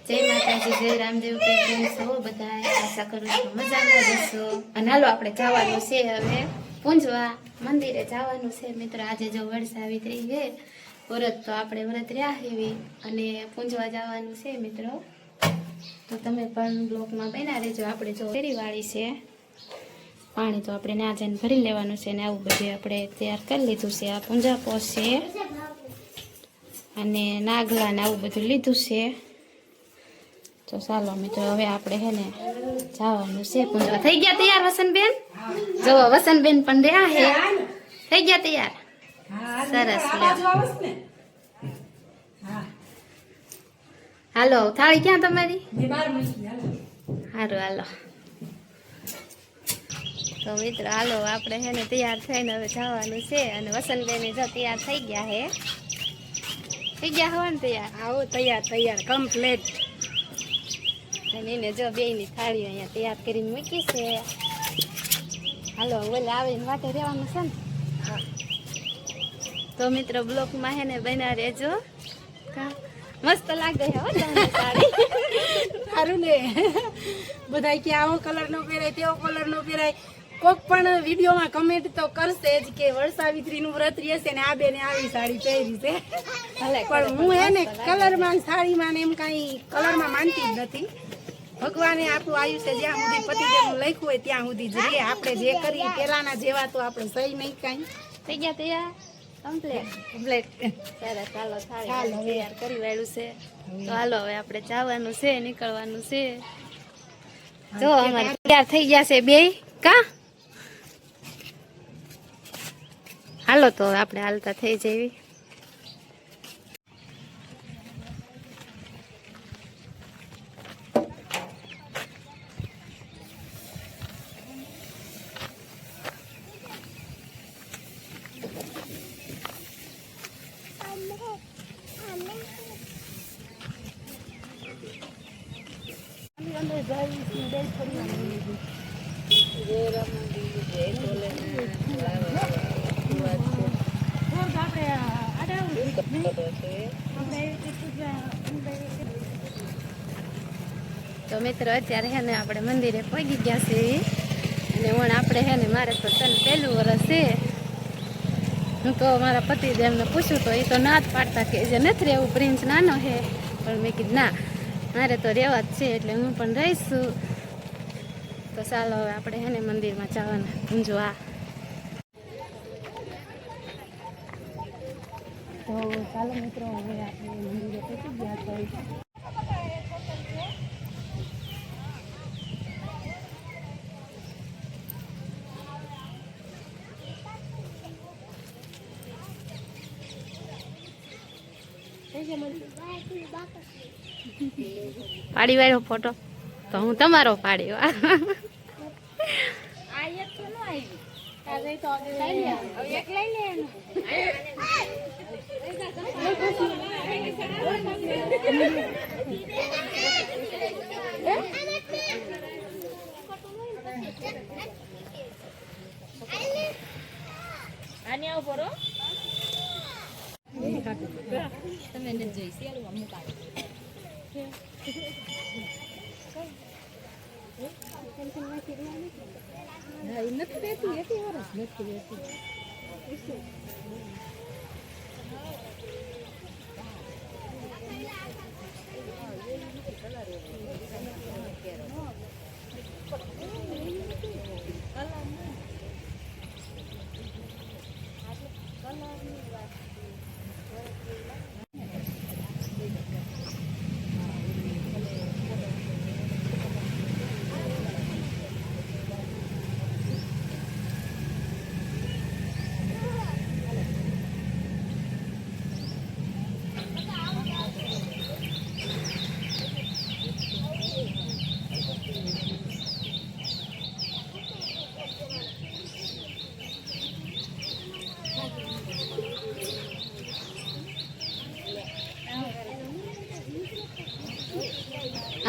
જય માતાજી, જય રામદેવ. કેમ છો બધા? આશા કરું છું મજામાં રહેશો. અને હાલો આપણે જવાનું છે હવે પૂંજવા મંદિરે જવાનું છે મિત્રો. આજે જો વડસાવિત્રી છે વ્રત, તો આપણે વ્રત રહ્યા હેવી અને પૂંજવા જવાનું છે મિત્રો. તો તમે પણ બ્લોકમાં બન્યા રહેજો. આપણે જો ફેરીવાળી છે, પાણી તો આપણે ના જઈને ભરી લેવાનું છે ને આવું બધું આપણે તૈયાર કરી લીધું છે. આ પૂંજા પોસ છે અને નાગલા ને આવું બધું લીધું છે. તો ચાલો મિત્રો હવે આપણે હે ને જવાનું છે પૂંજવા. થઈ ગયા તૈયાર વસંતબેન? જો વસંતબેન પણ રહ્યા હે. થઈ ગયા તૈયાર? સરસ. હાલો, થાળી ક્યાં તમારી? સારું હાલો. તો મિત્રો હાલો આપણે હે ને તૈયાર થઈને હવે જવાનું છે. અને વસંતબેન જો તૈયાર થઈ ગયા હે. થઈ ગયા હો ને તૈયાર? આવો તૈયાર કમ્પ્લીટ. અને એને જો બેયની થાળીઓ અહીંયા તૈયાર કરીને મૂકી છે. હાલો ઓલે આવીને વાટે રહેવાનું છે ને. તો મિત્રો બ્લોકમાં હે ને બન્યા રહેજો. મસ્ત લાગે હે હો તમને સાડી. સારું ને, બધા કે આવો કલર નો પહેરાય, તેવો કલર નો પહેરાય. કોક પણ વિડીયોમાં કમેન્ટ તો કરશે જ કે વડસાવિત્રીનું વ્રત રહેશે ને આ બેને આવી સાડી પહેરી છે. પણ હું હે ને કલરમાં સાડીમાં ને એમ કાંઈ કલરમાં માનતી જ નથી. ભગવાને આપણું આયુષ્ય જ્યાં સુધી પતિદેવનું લખ્યું હોય ત્યાં સુધી જ રહે. આપણે જે કરીએ પેલાના જેવા તો આપણે સહી નહીં કાંઈ. થઈ ગયા તૈયાર? કમ્પ્લીટ. સરસ. હાલો થાળી તૈયાર કરી વાળ્યું છે. તો હાલો હવે આપણે જવાનું છે, નીકળવાનું છે. જો અમારે તૈયાર થઈ ગયા છે બે કા. હાલો તો હવે આપણે હાલતા થઈ જઈએ. તો મિત્રો અત્યારે હે ને આપણે મંદિરે પહોંચી ગયા છે. અને વણ આપણે હે ને મારે તો ચાલ પહેલું વરસ છે. હું તો મારા પતિદેવને પૂછું તો એ તો ના જ પાડતા કે જે નથી રહેવું, પ્રિન્સ નાનો છે. પણ મેં કીધું ના, મારે તો રહેવા જ છે એટલે હું પણ રહીશું. તો ચાલો હવે આપણે હે ને મંદિરમાં જવાના પૂંજવા. તો ચાલો મિત્રો હવે આપણે મંદિરે પહોંચી ગયા છે. પાડી વાળો ફોટો તો હું તમારો પાડી વા. તમે નથી જોઈ શેરું મુકા નથી રહેતી એથી વરસ નથી રહેતી.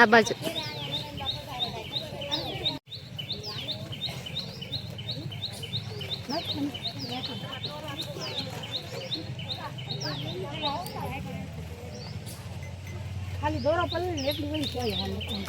આ બાજુ ખાલી દોરો પલ્લે એટલું બધું કોઈ હાલ નથી.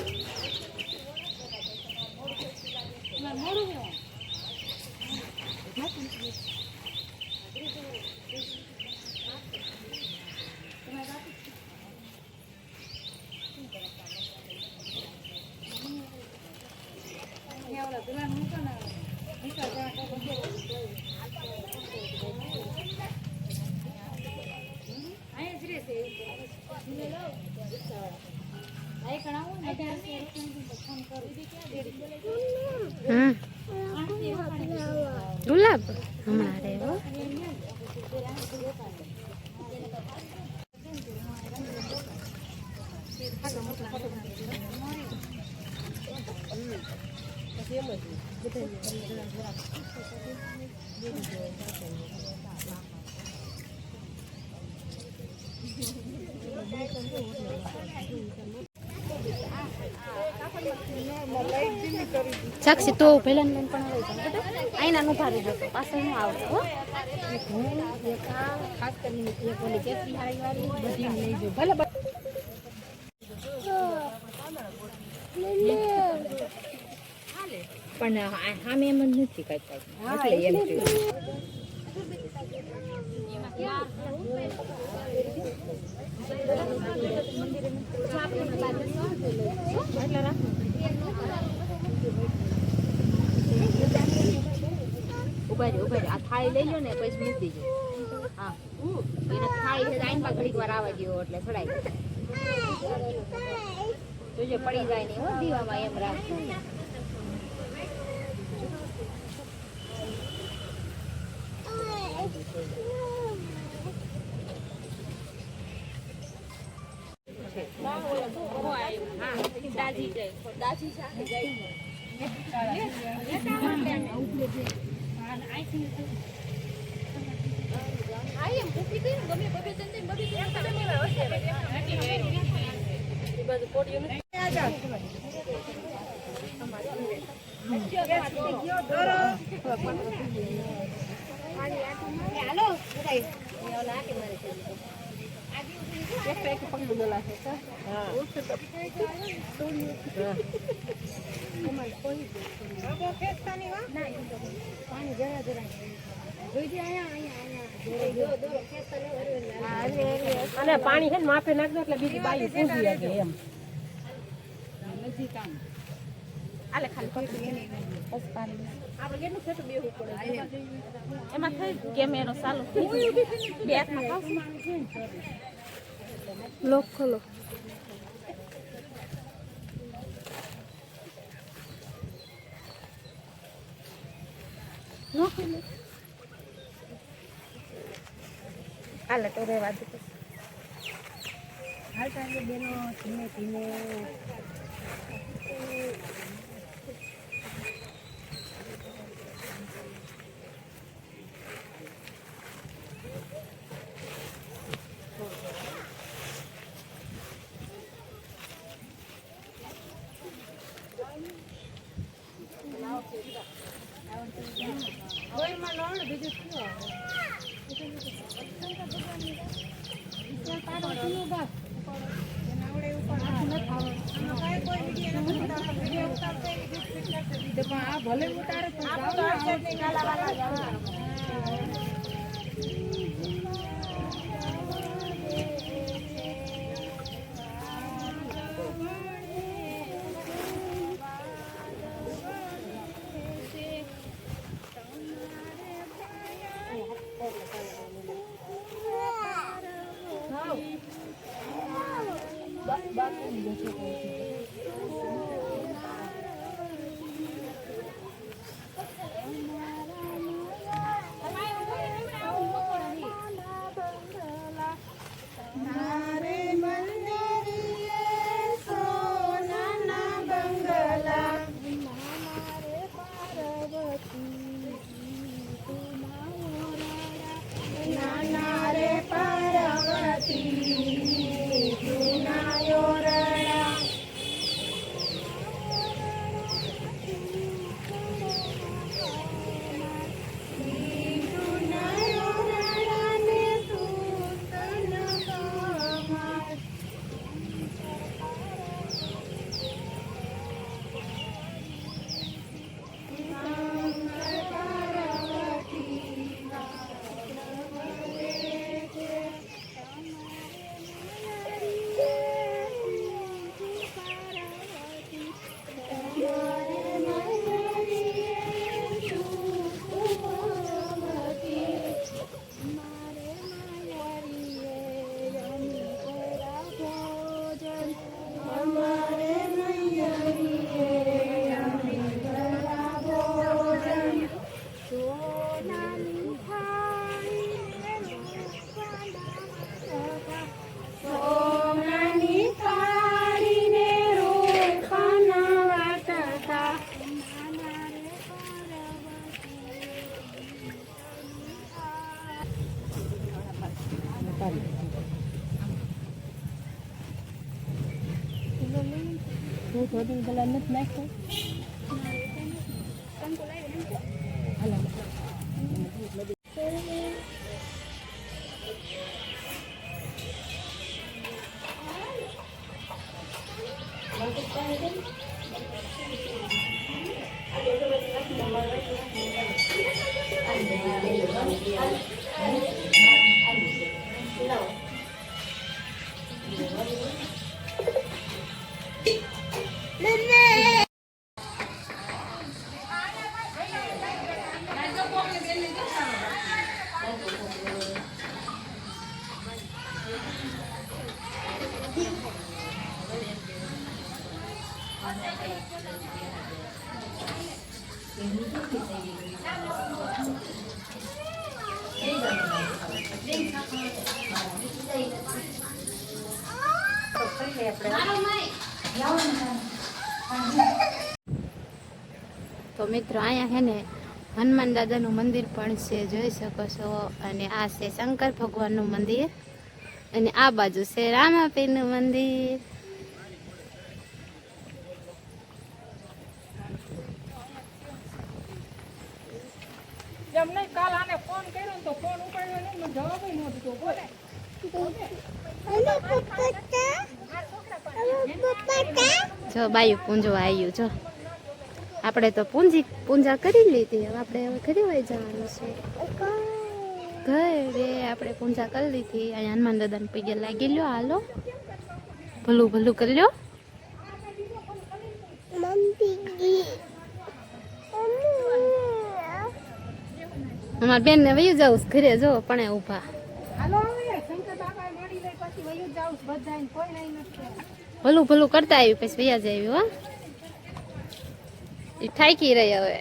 ગુલાબ હમણાં રે હો. સાક્ષી તો પહેલા ને પણ આઈના નું ભારી જતો પાછળ નું આવડે હો. ખાસ કરીને એક ઓલી કેસરી હારી વાળી બધી લઈ જો ભલે પણ સામે એમ જ નથી કાંઈ એટલે એમ ઉભા રે આ થાળી લઈ લો ને પછી મૂકી દેજો. હા એને થાળી આઈનમાં ઘડીક વાર આવવા દો એટલે ચડાઈ જોજો પડી જાય નહીં હો દીવામાં એમ રાખવું. અને પાણી છે ને માફે નાખજો એટલે બીજી બાઈ પૂછી લાગે એમ આલે ખાલી આપણે કેટલું ખેતું બેહવું પડે એમાં થઈ કેમ એનો સાલો બે હાથમાં ખાવ લોક ખોલો. આલે તો રેવા દે હાલ તારે બેનો ધીમે ધીમે ભલે ઉતારે હું ધોતી કલર નથી નાખતો. તો મિત્રો અહીંયા છે ને હનુમાન દાદાનું મંદિર પણ છે, જોઈ શકો છો. અને આ છે શંકર ભગવાનનું મંદિર અને આ બાજુ છે રામાપીરનું મંદિર. જમને કાલ આને ફોન કર્યો ને તો ફોન ઉપાડ્યો નહીં, મને જવાબ ય નહોતો દીધો. બોલે જો બાયું પૂંજવા આવ્યું. જો આપણે તો પૂંજા કરી લીધી, હવે આપણે ઘરે વહી જવાનું છે. ઘરે આપણે પૂંજા કરી લીધી. અહીંયા હનુમાન દાદાને પગે લાગી લ્યો. હાલો ભલું ભલું કરી લ્યો. અમારા બેન ને વયું જાઉં ઘરે. જો પણ ઉભા હાલો હવે શંકર બાપા મળી લઈ પછી વયું જાઉં બધાને, કોઈ નહીં નથી. ભલું ભલું કરતા આવ્યું પછી વયા જ આવ્યું. હો એ ઠાકી રહી હવે.